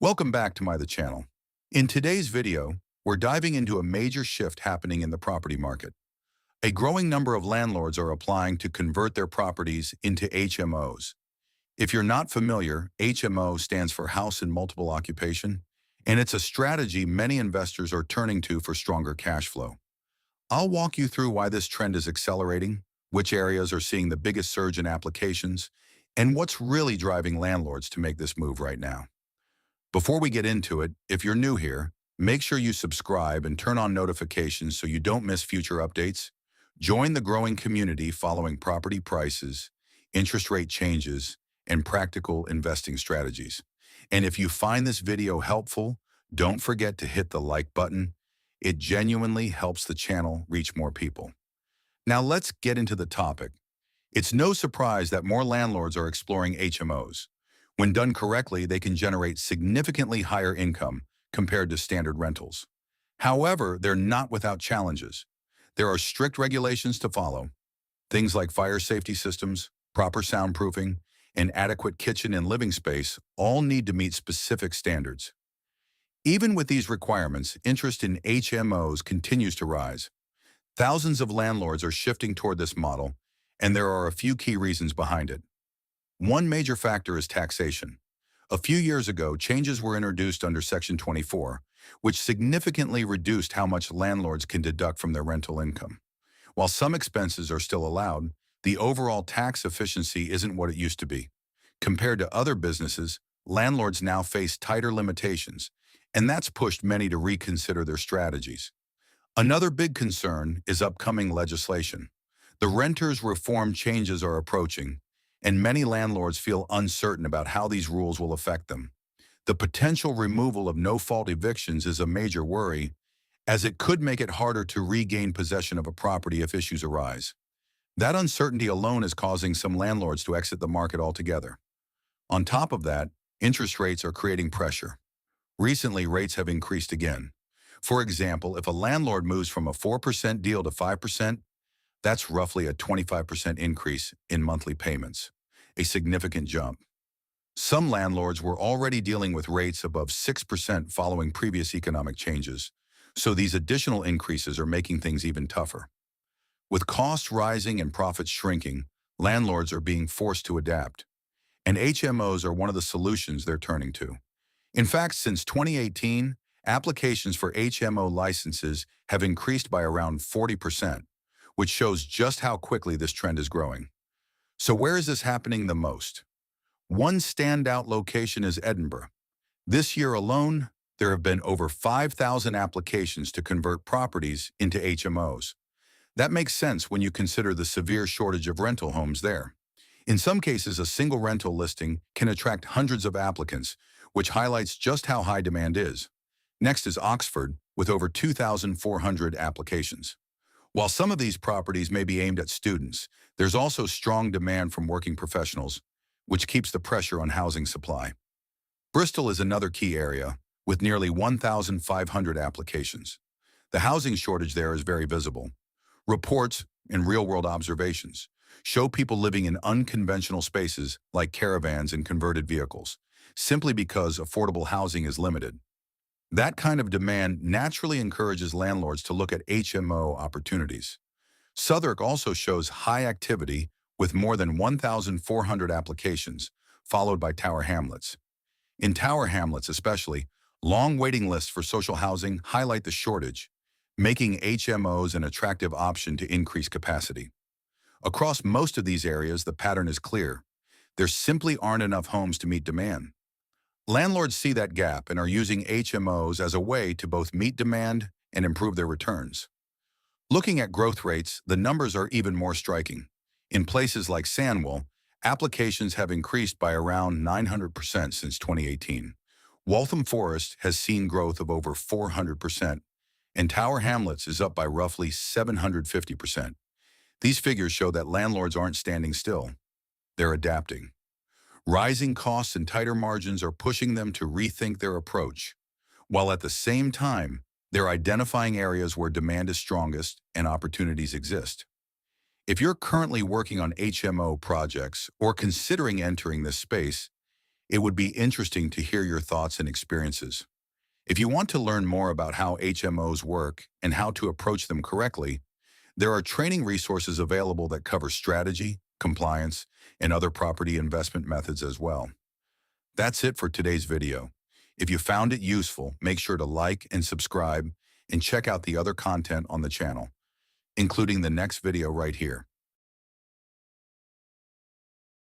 Welcome back to the channel. In today's video, we're diving into a major shift happening in the property market. A growing number of landlords are applying to convert their properties into HMOs. If you're not familiar, HMO stands for House and Multiple Occupation, and it's a strategy many investors are turning to for stronger cash flow. I'll walk you through why this trend is accelerating, which areas are seeing the biggest surge in applications, and what's really driving landlords to make this move right now. Before we get into it, if you're new here, make sure you subscribe and turn on notifications so you don't miss future updates. Join the growing community following property prices, interest rate changes, and practical investing strategies. And if you find this video helpful, don't forget to hit the like button. It genuinely helps the channel reach more people. Now let's get into the topic. It's no surprise that more landlords are exploring HMOs. When done correctly, they can generate significantly higher income compared to standard rentals. However, they're not without challenges. There are strict regulations to follow. Things like fire safety systems, proper soundproofing, and adequate kitchen and living space all need to meet specific standards. Even with these requirements, interest in HMOs continues to rise. Thousands of landlords are shifting toward this model, and there are a few key reasons behind it. One major factor is taxation. A few years ago, changes were introduced under Section 24, which significantly reduced how much landlords can deduct from their rental income. While some expenses are still allowed, the overall tax efficiency isn't what it used to be. Compared to other businesses, landlords now face tighter limitations, and that's pushed many to reconsider their strategies. Another big concern is upcoming legislation. The renters' reform changes are approaching, and many landlords feel uncertain about how these rules will affect them. The potential removal of no-fault evictions is a major worry, as it could make it harder to regain possession of a property if issues arise. That uncertainty alone is causing some landlords to exit the market altogether. On top of that, interest rates are creating pressure. Recently, rates have increased again. For example, if a landlord moves from a 4% deal to 5%, that's roughly a 25% increase in monthly payments, a significant jump. Some landlords were already dealing with rates above 6% following previous economic changes, so these additional increases are making things even tougher. With costs rising and profits shrinking, landlords are being forced to adapt, and HMOs are one of the solutions they're turning to. In fact, since 2018, applications for HMO licenses have increased by around 40%. Which shows just how quickly this trend is growing. So where is this happening the most? One standout location is Edinburgh. This year alone, there have been over 5,000 applications to convert properties into HMOs. That makes sense when you consider the severe shortage of rental homes there. In some cases, a single rental listing can attract hundreds of applicants, which highlights just how high demand is. Next is Oxford, with over 2,400 applications. While some of these properties may be aimed at students, there's also strong demand from working professionals, which keeps the pressure on housing supply. Bristol is another key area, with nearly 1,500 applications. The housing shortage there is very visible. Reports and real-world observations show people living in unconventional spaces like caravans and converted vehicles, simply because affordable housing is limited. That kind of demand naturally encourages landlords to look at HMO opportunities. Southwark also shows high activity with more than 1,400 applications, followed by Tower Hamlets. In Tower Hamlets especially, long waiting lists for social housing highlight the shortage, making HMOs an attractive option to increase capacity. Across most of these areas, the pattern is clear. There simply aren't enough homes to meet demand. Landlords see that gap and are using HMOs as a way to both meet demand and improve their returns. Looking at growth rates, the numbers are even more striking. In places like Sandwell, applications have increased by around 900% since 2018. Waltham Forest has seen growth of over 400%, and Tower Hamlets is up by roughly 750%. These figures show that landlords aren't standing still. They're adapting. Rising costs and tighter margins are pushing them to rethink their approach, while at the same time, they're identifying areas where demand is strongest and opportunities exist. If you're currently working on HMO projects or considering entering this space, It would be interesting to hear your thoughts and experiences. If you want to learn more about how HMOs work and how to approach them correctly, there are training resources available that cover strategy, compliance, and other property investment methods as well. That's it for today's video. If you found it useful, make sure to like and subscribe and check out the other content on the channel, including the next video right here.